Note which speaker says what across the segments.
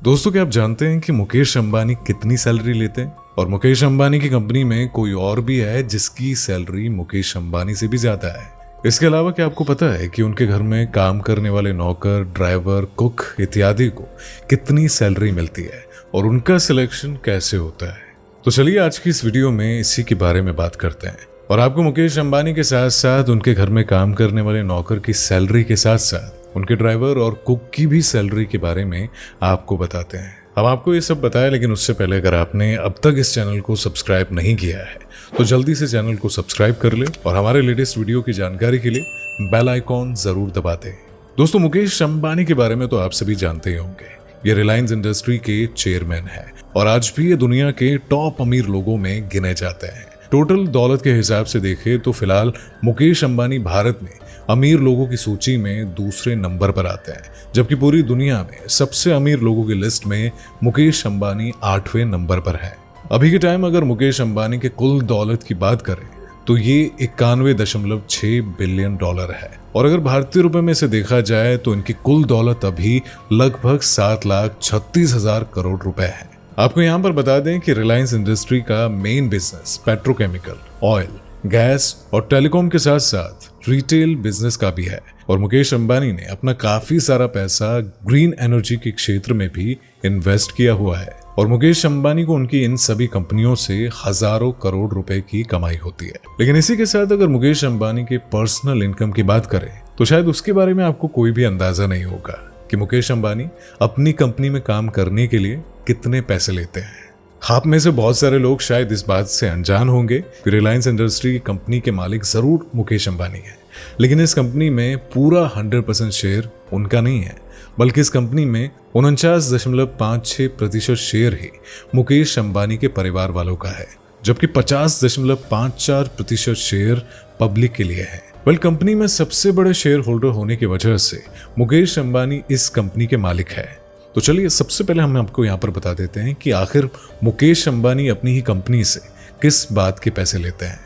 Speaker 1: दोस्तों, क्या आप जानते हैं कि मुकेश अंबानी कितनी सैलरी लेते हैं? और मुकेश अंबानी की कंपनी में कोई और भी है जिसकी सैलरी मुकेश अंबानी से भी ज्यादा है। इसके अलावा क्या आपको पता है कि उनके घर में काम करने वाले नौकर, ड्राइवर, कुक इत्यादि को कितनी सैलरी मिलती है और उनका सिलेक्शन कैसे होता है? तो चलिए आज की इस वीडियो में इसी के बारे में बात करते हैं और आपको मुकेश अंबानी के साथ साथ उनके घर में काम करने वाले नौकर की सैलरी के साथ साथ उनके ड्राइवर और कुक की भी सैलरी के बारे में आपको बताते हैं। हम आपको ये सब बताया, लेकिन उससे पहले अगर आपने अब तक इस चैनल को सब्सक्राइब नहीं किया है तो जल्दी से चैनल को सब्सक्राइब कर ले और हमारे लेटेस्ट वीडियो की जानकारी के लिए बेल आइकॉन जरूर दबा दें। दोस्तों, मुकेश अंबानी के बारे में तो आप सभी जानते ही होंगे। ये रिलायंस इंडस्ट्री के चेयरमैन है और आज भी ये दुनिया के टॉप अमीर लोगों में गिने जाते हैं। टोटल दौलत के हिसाब से देखें तो फिलहाल मुकेश अंबानी भारत में अमीर लोगों की सूची में दूसरे नंबर पर आते हैं, जबकि पूरी दुनिया में सबसे अमीर लोगों की लिस्ट में मुकेश अंबानी 8वें नंबर पर है। अभी के टाइम अगर मुकेश अंबानी के कुल दौलत की बात करें तो ये 91.6 बिलियन डॉलर है और अगर भारतीय रुपए में से देखा जाए तो इनकी कुल दौलत अभी लगभग 7,36,000 करोड़ रुपए है। आपको यहाँ पर बता दें कि रिलायंस इंडस्ट्री का main business petrochemical, oil, gas और टेलीकॉम के साथ साथ रिटेल बिजनेस का भी है और मुकेश अंबानी ने अपना काफी सारा पैसा ग्रीन एनर्जी के क्षेत्र में भी इन्वेस्ट किया हुआ है और मुकेश अंबानी को उनकी इन सभी कंपनियों से हजारों करोड़ रुपए की कमाई होती है। लेकिन इसी के साथ अगर मुकेश अंबानी के पर्सनल इनकम की बात करें तो शायद उसके बारे में आपको कोई भी अंदाजा नहीं होगा कि मुकेश अंबानी अपनी कंपनी में काम करने के लिए कितने पैसे लेते हैं। आप में से बहुत सारे लोग शायद इस बात से अनजान होंगे कि रिलायंस इंडस्ट्री कंपनी के मालिक जरूर मुकेश अंबानी है, लेकिन इस कंपनी में पूरा 100% शेयर उनका नहीं है, बल्कि इस कंपनी में 49.56% शेयर ही मुकेश अंबानी के परिवार वालों का है, जबकि 50.54% शेयर पब्लिक के लिए है। कंपनी में सबसे बड़े शेयर होल्डर होने की वजह से मुकेश अंबानी इस कंपनी के मालिक है। तो चलिए सबसे पहले हम आपको यहाँ पर बता देते हैं कि आखिर मुकेश अंबानी अपनी ही कंपनी से किस बात के पैसे लेते हैं।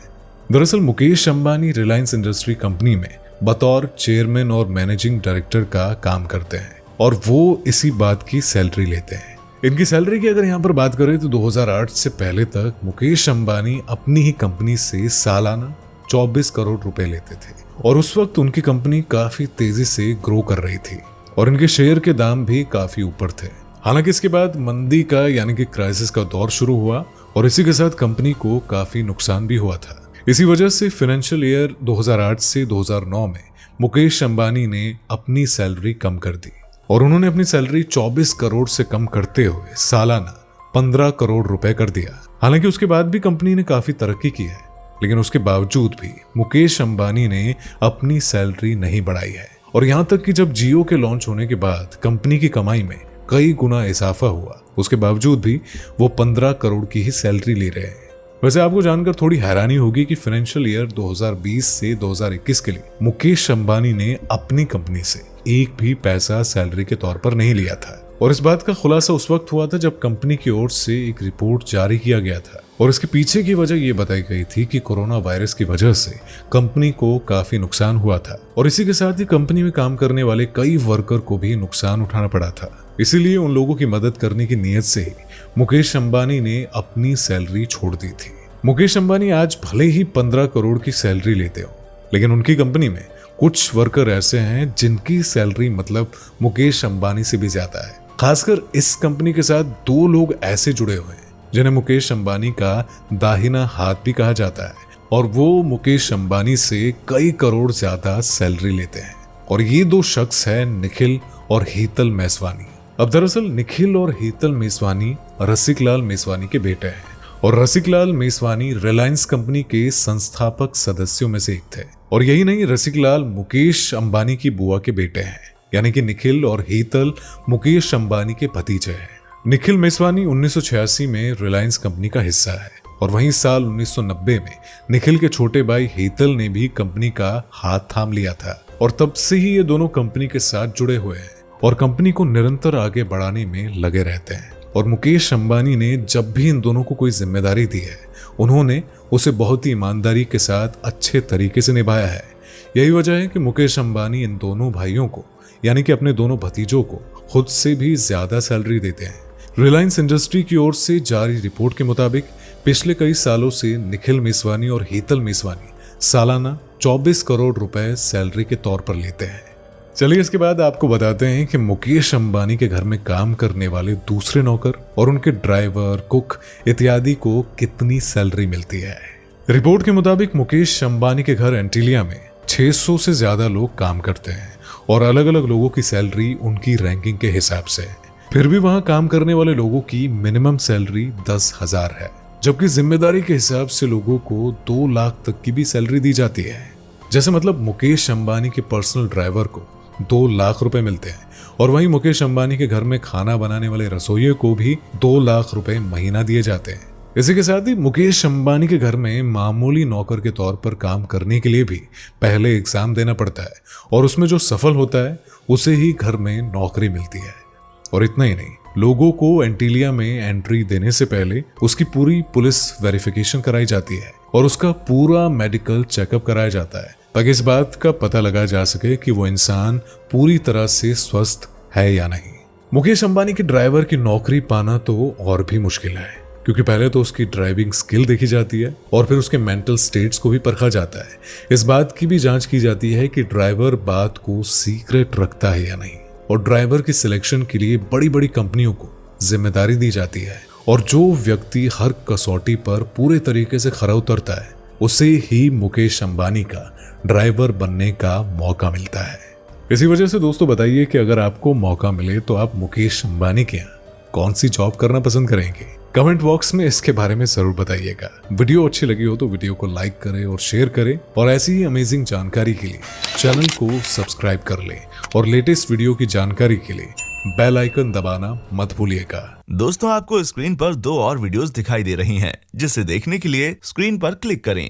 Speaker 1: दरअसल मुकेश अंबानी रिलायंस इंडस्ट्री कंपनी में बतौर चेयरमैन और मैनेजिंग डायरेक्टर का काम करते हैं और वो इसी बात की सैलरी लेते हैं। इनकी सैलरी की अगर यहाँ पर बात करें तो 2008 से पहले तक मुकेश अंबानी अपनी ही कंपनी से सालाना 24 करोड़ रुपए लेते थे और उस वक्त उनकी कंपनी काफी तेजी से ग्रो कर रही थी और इनके शेयर के दाम भी काफी ऊपर थे। हालांकि इसके बाद मंदी का यानी कि क्राइसिस का दौर शुरू हुआ और इसी के साथ कंपनी को काफी नुकसान भी हुआ था। इसी वजह से फाइनेंशियल ईयर 2008 से 2009 में मुकेश अंबानी ने अपनी सैलरी कम कर दी और उन्होंने अपनी सैलरी 24 करोड़ से कम करते हुए सालाना 15 करोड़ रुपए कर दिया। हालांकि उसके बाद भी कंपनी ने काफी तरक्की की है, लेकिन उसके बावजूद भी मुकेश अंबानी ने अपनी सैलरी नहीं बढ़ाई है और यहाँ तक कि जब जियो के लॉन्च होने के बाद कंपनी की कमाई में कई गुना इजाफा हुआ, उसके बावजूद भी वो 15 करोड़ की ही सैलरी ले रहे हैं। वैसे आपको जानकर थोड़ी हैरानी होगी कि फाइनेंशियल ईयर 2020 से 2021 के लिए मुकेश अंबानी ने अपनी कंपनी से एक भी पैसा सैलरी के तौर पर नहीं लिया था और इस बात का खुलासा उस वक्त हुआ था जब कंपनी की ओर से एक रिपोर्ट जारी किया गया था और इसके पीछे की वजह ये बताई गई थी कि कोरोना वायरस की वजह से कंपनी को काफी नुकसान हुआ था और इसी के साथ ही कंपनी में काम करने वाले कई वर्कर को भी नुकसान उठाना पड़ा था। इसीलिए उन लोगों की मदद करने की नीयत से ही मुकेश अंबानी ने अपनी सैलरी छोड़ दी थी। मुकेश अंबानी आज भले ही 15 करोड़ की सैलरी लेते हो, लेकिन उनकी कंपनी में कुछ वर्कर ऐसे हैं जिनकी सैलरी मतलब मुकेश अंबानी से भी ज्यादा है। खासकर इस कंपनी के साथ 2 लोग ऐसे जुड़े हुए हैं जिन्हें मुकेश अंबानी का दाहिना हाथ भी कहा जाता है और वो मुकेश अंबानी से कई करोड़ ज्यादा सैलरी लेते हैं और ये 2 शख्स हैं निखिल और हीतल मेसवानी। अब दरअसल निखिल और हीतल मेसवानी रसिकलाल मेसवानी के बेटे हैं और रसिकलाल मेसवानी रिलायंस कंपनी के संस्थापक सदस्यों में से एक थे और यही नहीं, रसिकलाल मुकेश अंबानी की बुआ के बेटे हैं, यानी कि निखिल और हीतल मुकेश अंबानी के भतीजे हैं। निखिल मेसवानी 1986 में रिलायंस कंपनी का हिस्सा है और वहीं साल 1990 में निखिल के छोटे भाई हीतल ने भी कंपनी का हाथ थाम लिया था और तब से ही ये दोनों कंपनी के साथ जुड़े हुए हैं और कंपनी को निरंतर आगे बढ़ाने में लगे रहते हैं। और मुकेश अंबानी ने जब भी इन दोनों को कोई जिम्मेदारी दी है उन्होंने उसे बहुत ही ईमानदारी के साथ अच्छे तरीके से निभाया है। यही वजह है कि मुकेश अंबानी इन दोनों भाइयों को यानी कि अपने दोनों भतीजों को खुद से भी ज्यादा सैलरी देते हैं। रिलायंस इंडस्ट्री की ओर से जारी रिपोर्ट के मुताबिक पिछले कई सालों से निखिल मेसवानी और हेतल मेसवानी सालाना 24 करोड़ रुपए सैलरी के तौर पर लेते हैं। चलिए इसके बाद आपको बताते हैं कि मुकेश अंबानी के घर में काम करने वाले दूसरे नौकर और उनके ड्राइवर, कुक इत्यादि को कितनी सैलरी मिलती है। रिपोर्ट के मुताबिक मुकेश अंबानी के घर एंटीलिया में 600 से ज्यादा लोग काम करते हैं और अलग अलग लोगों की सैलरी उनकी रैंकिंग के हिसाब से है। फिर भी वहां काम करने वाले लोगों की मिनिमम सैलरी 10,000 है, जबकि जिम्मेदारी के हिसाब से लोगों को 2 लाख तक की भी सैलरी दी जाती है। जैसे मतलब मुकेश अंबानी के पर्सनल ड्राइवर को 2 लाख रुपए मिलते हैं और वहीं मुकेश अंबानी के घर में खाना बनाने वाले रसोइये को भी 2 लाख रुपए महीना दिए जाते हैं। इसी के साथ ही मुकेश अंबानी के घर में मामूली नौकर के तौर पर काम करने के लिए भी पहले एग्जाम देना पड़ता है और उसमें जो सफल होता है उसे ही घर में नौकरी मिलती है। और इतना ही नहीं, लोगों को एंटीलिया में एंट्री देने से पहले उसकी पूरी पुलिस वेरिफिकेशन कराई जाती है और उसका पूरा मेडिकल चेकअप कराया जाता है ताकि इस बात का पता लगाया जा सके कि वो इंसान पूरी तरह से स्वस्थ है या नहीं। मुकेश अंबानी के ड्राइवर की नौकरी पाना तो और भी मुश्किल है, क्योंकि पहले तो उसकी ड्राइविंग स्किल देखी जाती है और फिर उसके मेंटल स्टेट्स को भी परखा जाता है। इस बात की भी जांच की जाती है कि ड्राइवर बात को सीक्रेट रखता है या नहीं। और ड्राइवर की सिलेक्शन के लिए बड़ी बड़ी कंपनियों को जिम्मेदारी दी जाती है और जो व्यक्ति हर कसौटी पर पूरे तरीके से खरा उतरता है उसे ही मुकेश अंबानी का ड्राइवर बनने का मौका मिलता है। इसी वजह से दोस्तों बताइए कि अगर आपको मौका मिले तो आप मुकेश अंबानी के यहाँ कौन सी जॉब करना पसंद करेंगे? कमेंट बॉक्स में इसके बारे में जरूर बताइएगा। वीडियो अच्छी लगी हो तो वीडियो को लाइक करें और शेयर करें और ऐसी ही अमेजिंग जानकारी के लिए चैनल को सब्सक्राइब कर लें और लेटेस्ट वीडियो की जानकारी के लिए बेल आइकन दबाना मत भूलिएगा।
Speaker 2: दोस्तों, आपको स्क्रीन पर 2 और वीडियोस दिखाई दे रही हैं, जिसे देखने के लिए स्क्रीन पर क्लिक करें।